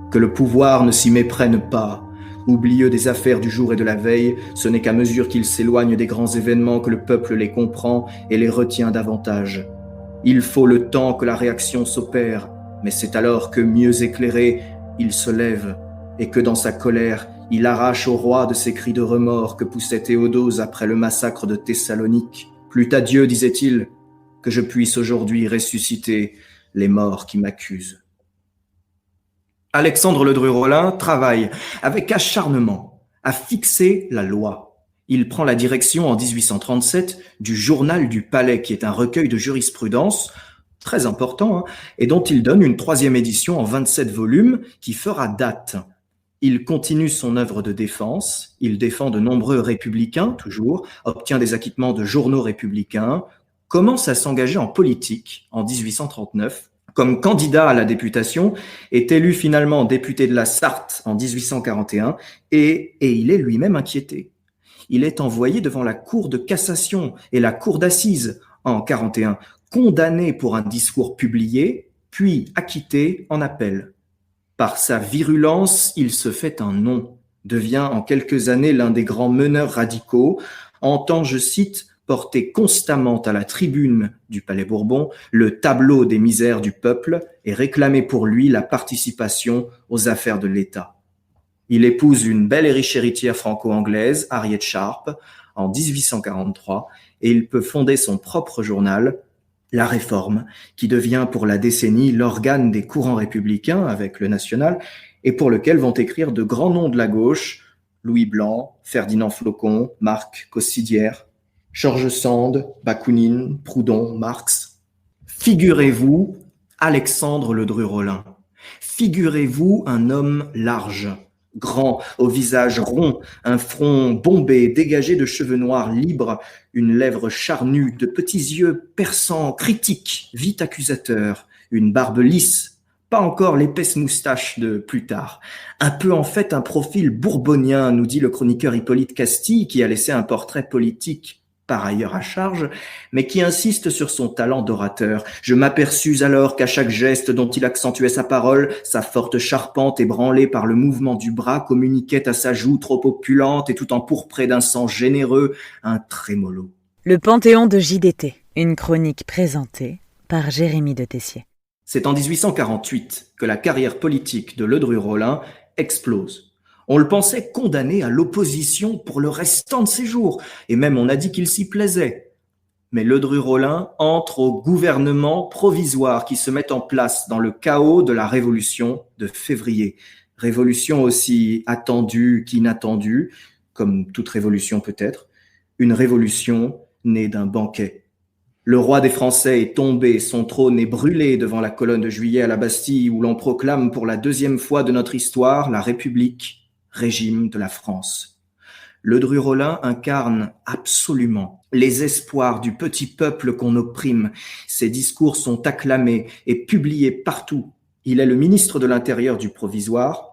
Que le pouvoir ne s'y méprenne pas, oublieux des affaires du jour et de la veille, ce n'est qu'à mesure qu'il s'éloigne des grands événements que le peuple les comprend et les retient davantage. Il faut le temps que la réaction s'opère, mais c'est alors que, mieux éclairé, il se lève et que dans sa colère, il arrache au roi de ces cris de remords que poussait Théodose après le massacre de Thessalonique. Plût à Dieu, disait-il, que je puisse aujourd'hui ressusciter les morts qui m'accusent. Alexandre Ledru-Rollin travaille avec acharnement à fixer la loi. Il prend la direction en 1837 du Journal du Palais, qui est un recueil de jurisprudence très important, et dont il donne une 3e édition en 27 volumes qui fera date. Il continue son œuvre de défense, il défend de nombreux républicains, toujours, obtient des acquittements de journaux républicains, commence à s'engager en politique en 1839, comme candidat à la députation, est élu finalement député de la Sarthe en 1841, et il est lui-même inquiété. Il est envoyé devant la Cour de cassation et la Cour d'assises en 41, condamné pour un discours publié, puis acquitté en appel. Par sa virulence, il se fait un nom, devient en quelques années l'un des grands meneurs radicaux, entend, je cite, porter constamment à la tribune du Palais Bourbon le tableau des misères du peuple et réclamer pour lui la participation aux affaires de l'État. Il épouse une belle et riche héritière franco-anglaise, Harriet Sharp, en 1843, et il peut fonder son propre journal, La Réforme, qui devient pour la décennie l'organe des courants républicains avec le National, et pour lequel vont écrire de grands noms de la gauche, Louis Blanc, Ferdinand Flocon, Marc Cossidière, George Sand, Bakounine, Proudhon, Marx. Figurez-vous Alexandre Ledru-Rollin. Figurez-vous un homme large, grand, au visage rond, un front bombé, dégagé de cheveux noirs libres, une lèvre charnue, de petits yeux perçants, critiques, vite accusateurs, une barbe lisse, pas encore l'épaisse moustache de plus tard. Un peu en fait un profil bourbonien, nous dit le chroniqueur Hippolyte Castille, qui a laissé un portrait politique par ailleurs à charge, mais qui insiste sur son talent d'orateur. Je m'aperçus alors qu'à chaque geste dont il accentuait sa parole, sa forte charpente ébranlée par le mouvement du bras communiquait à sa joue trop opulente et tout empourprée d'un sang généreux un trémolo. Le Panthéon de JDT, une chronique présentée par Jérémy de Tessier. C'est en 1848 que la carrière politique de Ledru-Rollin explose. On le pensait condamné à l'opposition pour le restant de ses jours, et même on a dit qu'il s'y plaisait. Mais Ledru-Rollin entre au gouvernement provisoire qui se met en place dans le chaos de la Révolution de février. Révolution aussi attendue qu'inattendue, comme toute révolution peut-être, une révolution née d'un banquet. Le roi des Français est tombé, son trône est brûlé devant la colonne de Juillet à la Bastille où l'on proclame pour la 2e fois de notre histoire la République, régime de la France. Ledru-Rollin incarne absolument les espoirs du petit peuple qu'on opprime. Ses discours sont acclamés et publiés partout. Il est le ministre de l'Intérieur du provisoire,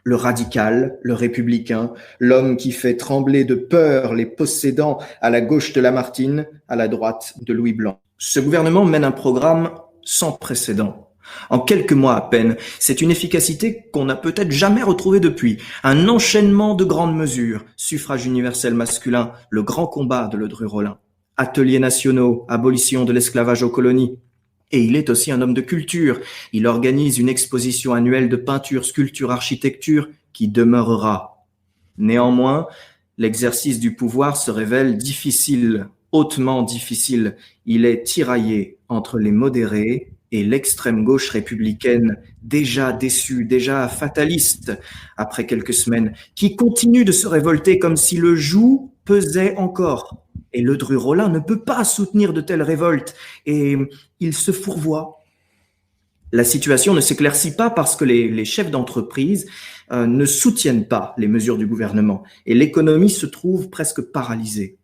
le radical, le républicain, l'homme qui fait trembler de peur les possédants à la gauche de Lamartine, à la droite de Louis Blanc. Ce gouvernement mène un programme sans précédent. En quelques mois à peine, c'est une efficacité qu'on n'a peut-être jamais retrouvée depuis. Un enchaînement de grandes mesures, suffrage universel masculin, le grand combat de Ledru-Rollin, ateliers nationaux, abolition de l'esclavage aux colonies. Et il est aussi un homme de culture. Il organise une exposition annuelle de peinture, sculpture, architecture qui demeurera. Néanmoins, l'exercice du pouvoir se révèle difficile, hautement difficile. Il est tiraillé entre les modérés et l'extrême gauche républicaine, déjà déçue, déjà fataliste après quelques semaines, qui continue de se révolter comme si le joug pesait encore. Et Ledru-Rollin ne peut pas soutenir de telles révoltes, et il se fourvoie. La situation ne s'éclaircit pas parce que les chefs d'entreprise ne soutiennent pas les mesures du gouvernement, et l'économie se trouve presque paralysée.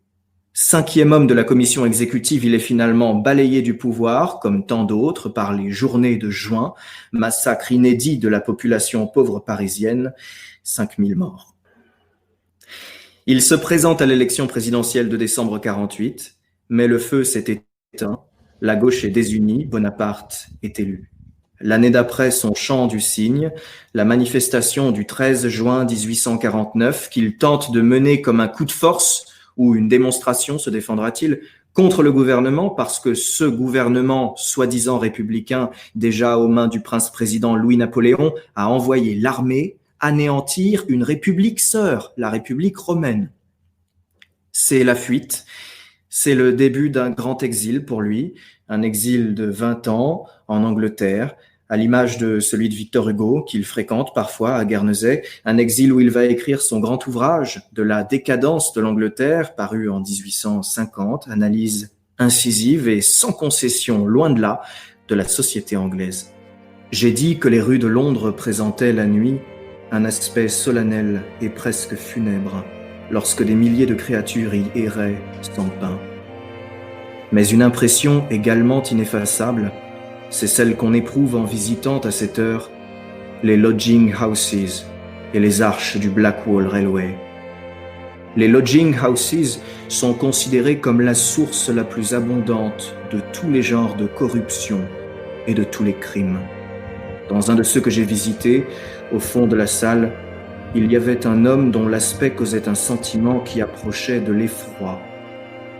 5e homme de la commission exécutive, il est finalement balayé du pouvoir, comme tant d'autres, par les journées de juin, massacre inédit de la population pauvre parisienne, 5000 morts. Il se présente à l'élection présidentielle de décembre 48, mais le feu s'est éteint, la gauche est désunie, Bonaparte est élu. L'année d'après son chant du cygne, la manifestation du 13 juin 1849 qu'il tente de mener comme un coup de force ou une démonstration, se défendra-t-il, contre le gouvernement parce que ce gouvernement, soi-disant républicain, déjà aux mains du prince-président Louis-Napoléon, a envoyé l'armée anéantir une république sœur, la République romaine. C'est la fuite, c'est le début d'un grand exil pour lui, un exil de 20 ans en Angleterre, à l'image de celui de Victor Hugo, qu'il fréquente parfois à Guernesey, un exil où il va écrire son grand ouvrage de la décadence de l'Angleterre, paru en 1850, analyse incisive et sans concession, loin de là, de la société anglaise. J'ai dit que les rues de Londres présentaient la nuit un aspect solennel et presque funèbre, lorsque des milliers de créatures y erraient sans pain. Mais une impression également ineffaçable, c'est celle qu'on éprouve en visitant à cette heure les lodging houses et les arches du Blackwall Railway. Les lodging houses sont considérés comme la source la plus abondante de tous les genres de corruption et de tous les crimes. Dans un de ceux que j'ai visités, au fond de la salle, il y avait un homme dont l'aspect causait un sentiment qui approchait de l'effroi.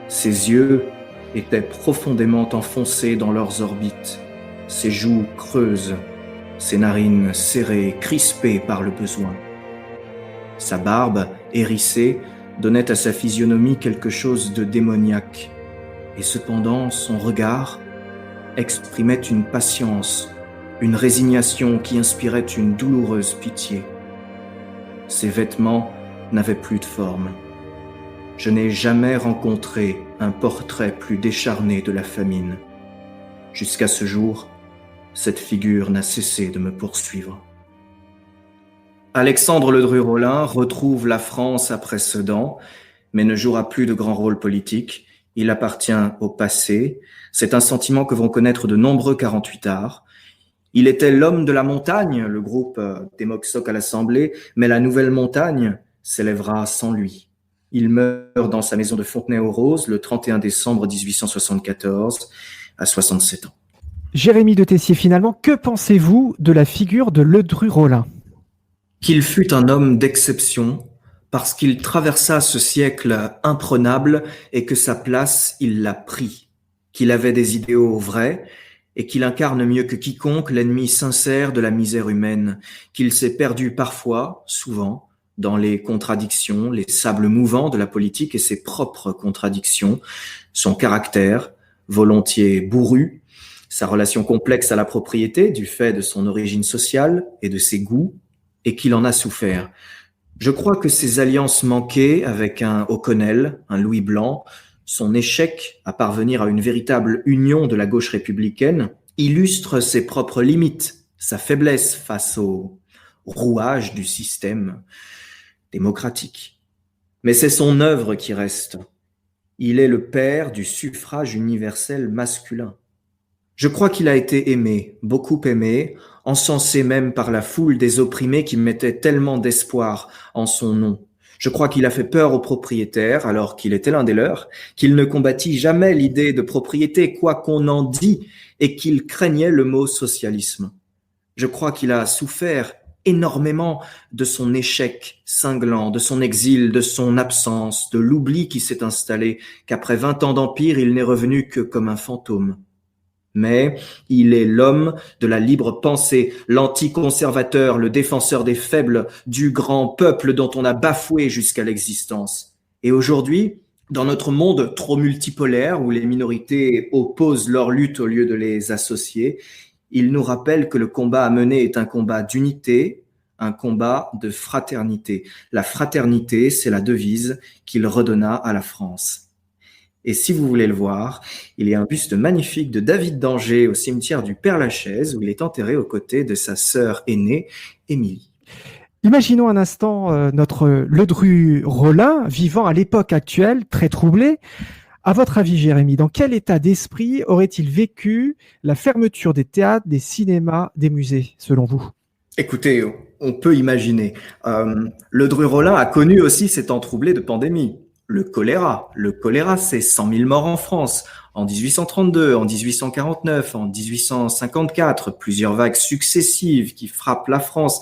Ses yeux étaient profondément enfoncés dans leurs orbites, ses joues creuses, ses narines serrées, crispées par le besoin. Sa barbe, hérissée, donnait à sa physionomie quelque chose de démoniaque, et cependant son regard exprimait une patience, une résignation qui inspirait une douloureuse pitié. Ses vêtements n'avaient plus de forme. Je n'ai jamais rencontré un portrait plus décharné de la famine. Jusqu'à ce jour, cette figure n'a cessé de me poursuivre. Alexandre Ledru-Rollin retrouve la France après Sedan, mais ne jouera plus de grand rôle politique. Il appartient au passé. C'est un sentiment que vont connaître de nombreux 48ards. Il était l'homme de la montagne, le groupe des Moxoc à l'Assemblée, mais la nouvelle montagne s'élèvera sans lui. Il meurt dans sa maison de Fontenay-aux-Roses le 31 décembre 1874 à 67 ans. Jérémie de Tessier, finalement, que pensez-vous de la figure de Ledru-Rollin ? Qu'il fut un homme d'exception parce qu'il traversa ce siècle imprenable et que sa place, il l'a pris. Qu'il avait des idéaux vrais et qu'il incarne mieux que quiconque l'ennemi sincère de la misère humaine. Qu'il s'est perdu parfois, souvent, dans les contradictions, les sables mouvants de la politique et ses propres contradictions, son caractère, volontiers bourru, sa relation complexe à la propriété du fait de son origine sociale et de ses goûts, et qu'il en a souffert. Je crois que ses alliances manquées avec un O'Connell, un Louis Blanc, son échec à parvenir à une véritable union de la gauche républicaine, illustrent ses propres limites, sa faiblesse face au rouage du système démocratique. Mais c'est son œuvre qui reste. Il est le père du suffrage universel masculin. Je crois qu'il a été aimé, beaucoup aimé, encensé même par la foule des opprimés qui mettaient tellement d'espoir en son nom. Je crois qu'il a fait peur aux propriétaires, alors qu'il était l'un des leurs, qu'il ne combattit jamais l'idée de propriété, quoi qu'on en dît, et qu'il craignait le mot socialisme. Je crois qu'il a souffert énormément de son échec cinglant, de son exil, de son absence, de l'oubli qui s'est installé, qu'après 20 ans d'empire, il n'est revenu que comme un fantôme. Mais il est l'homme de la libre pensée, l'anticonservateur, le défenseur des faibles, du grand peuple dont on a bafoué jusqu'à l'existence. Et aujourd'hui, dans notre monde trop multipolaire où les minorités opposent leur lutte au lieu de les associer, il nous rappelle que le combat à mener est un combat d'unité, un combat de fraternité. La fraternité, c'est la devise qu'il redonna à la France. Et si vous voulez le voir, il y a un buste magnifique de David d'Angers au cimetière du Père-Lachaise où il est enterré aux côtés de sa sœur aînée, Émilie. Imaginons un instant notre Ledru-Rollin vivant à l'époque actuelle, très troublé. À votre avis, Jérémie, dans quel état d'esprit aurait-il vécu la fermeture des théâtres, des cinémas, des musées, selon vous ? Écoutez, on peut imaginer. Ledru-Rollin a connu aussi ces temps troublés de pandémie. Le choléra, c'est 100 000 morts en France. En 1832, en 1849, en 1854, plusieurs vagues successives qui frappent la France.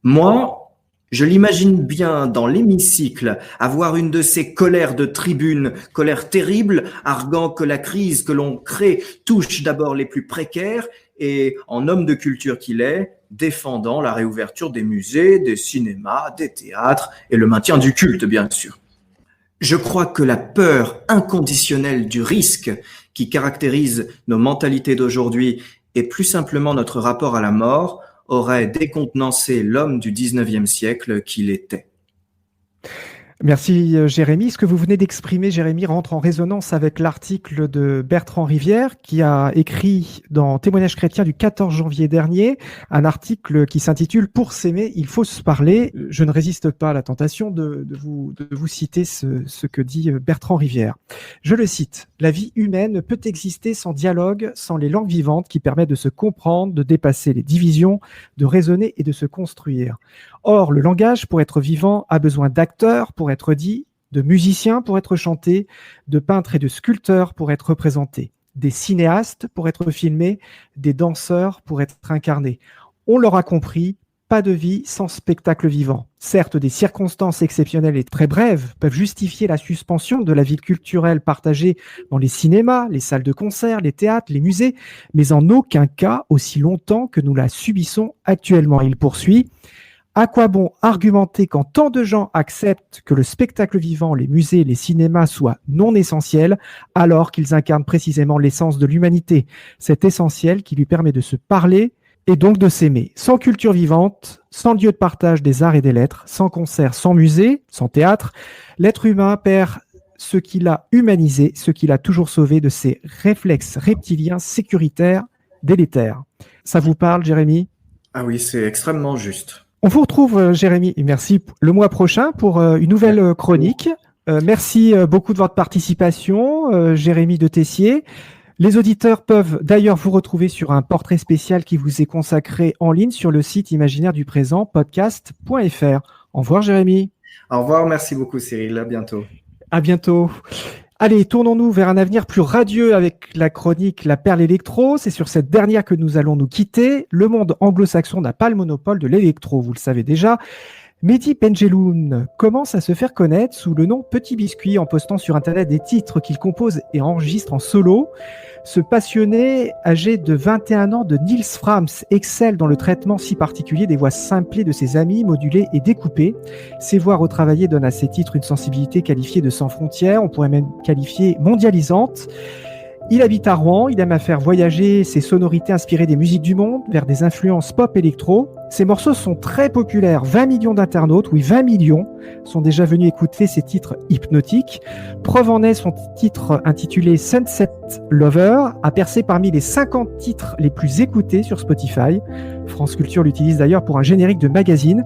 Moi, je l'imagine bien dans l'hémicycle, avoir une de ces colères de tribune, colère terrible, arguant que la crise que l'on crée touche d'abord les plus précaires et, en homme de culture qu'il est, défendant la réouverture des musées, des cinémas, des théâtres et le maintien du culte, bien sûr. Je crois que la peur inconditionnelle du risque qui caractérise nos mentalités d'aujourd'hui et plus simplement notre rapport à la mort aurait décontenancé l'homme du 19e siècle qu'il était. Merci Jérémie. Ce que vous venez d'exprimer, Jérémie, rentre en résonance avec l'article de Bertrand Rivière qui a écrit dans Témoignages chrétiens du 14 janvier dernier un article qui s'intitule « Pour s'aimer, il faut se parler ». Je ne résiste pas à la tentation de vous citer ce que dit Bertrand Rivière. Je le cite. « La vie humaine ne peut exister sans dialogue, sans les langues vivantes qui permettent de se comprendre, de dépasser les divisions, de raisonner et de se construire. Or, le langage, pour être vivant, a besoin d'acteurs pour être dit, de musiciens pour être chanté, de peintres et de sculpteurs pour être représentés, des cinéastes pour être filmés, des danseurs pour être incarnés. On l'aura compris, pas de vie sans spectacle vivant. Certes, des circonstances exceptionnelles et très brèves peuvent justifier la suspension de la vie culturelle partagée dans les cinémas, les salles de concert, les théâtres, les musées, mais en aucun cas aussi longtemps que nous la subissons actuellement. Il poursuit. À quoi bon argumenter quand tant de gens acceptent que le spectacle vivant, les musées, les cinémas soient non essentiels, alors qu'ils incarnent précisément l'essence de l'humanité, cet essentiel qui lui permet de se parler et donc de s'aimer. Sans culture vivante, sans lieu de partage des arts et des lettres, sans concert, sans musée, sans théâtre, l'être humain perd ce qu'il a humanisé, ce qu'il a toujours sauvé de ses réflexes reptiliens sécuritaires délétères. Ça vous parle, Jérémie ? Ah oui, c'est extrêmement juste. On vous retrouve, Jérémie, merci, le mois prochain pour une nouvelle chronique. Merci beaucoup de votre participation, Jérémie de Tessier. Les auditeurs peuvent d'ailleurs vous retrouver sur un portrait spécial qui vous est consacré en ligne sur le site imaginaire du présent, podcast.fr. Au revoir, Jérémie. Au revoir, merci beaucoup Cyril, à bientôt. À bientôt. Allez, tournons-nous vers un avenir plus radieux avec la chronique La Perle Électro. C'est sur cette dernière que nous allons nous quitter. Le monde anglo-saxon n'a pas le monopole de l'électro, vous le savez déjà. Mehdi Benjeloun commence à se faire connaître sous le nom Petit Biscuit en postant sur Internet des titres qu'il compose et enregistre en solo. Ce passionné, âgé de 21 ans de Nils Fraams, excelle dans le traitement si particulier des voix simplées de ses amis, modulées et découpées. Ses voix retravaillées donnent à ses titres une sensibilité qualifiée de sans frontières, on pourrait même qualifier mondialisante. Il habite à Rouen, il aime à faire voyager ses sonorités inspirées des musiques du monde vers des influences pop-électro. Ses morceaux sont très populaires, 20 millions d'internautes, oui 20 millions, sont déjà venus écouter ses titres hypnotiques. Preuve en est, son titre intitulé Sunset Lover a percé parmi les 50 titres les plus écoutés sur Spotify. France Culture l'utilise d'ailleurs pour un générique de magazine.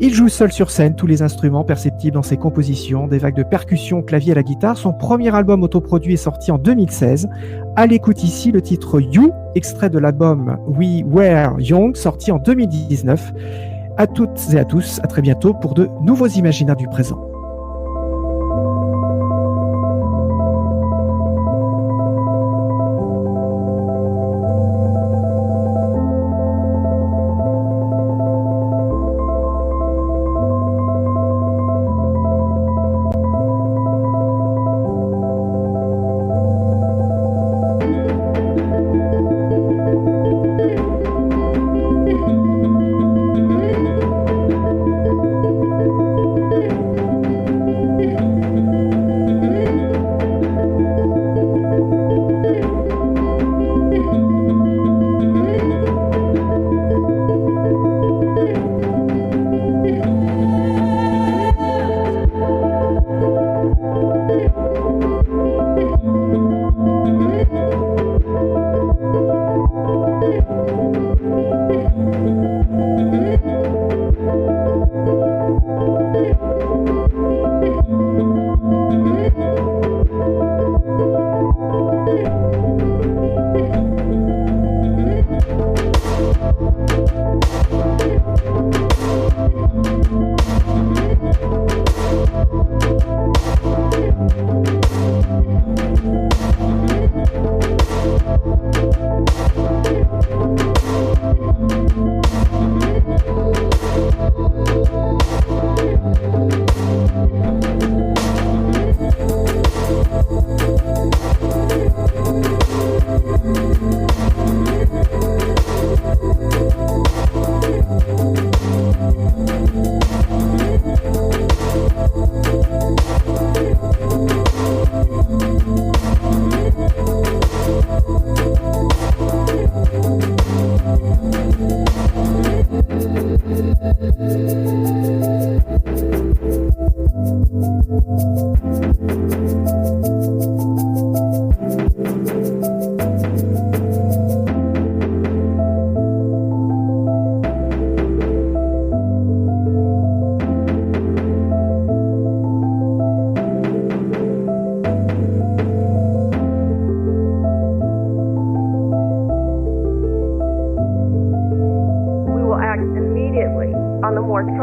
Il joue seul sur scène tous les instruments perceptibles dans ses compositions, des vagues de percussions, clavier à la guitare. Son premier album autoproduit est sorti en 2016. À l'écoute ici, le titre You, extrait de l'album We Were Young, sorti en 2019. À toutes et à tous, à très bientôt pour de nouveaux imaginaires du présent.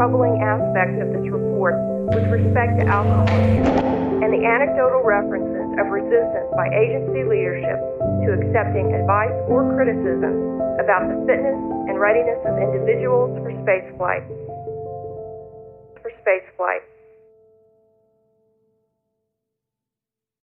troubling aspects of this report with respect to alcohol use and the anecdotal references of resistance by agency leadership to accepting advice or criticism about the fitness and readiness of individuals for spaceflight.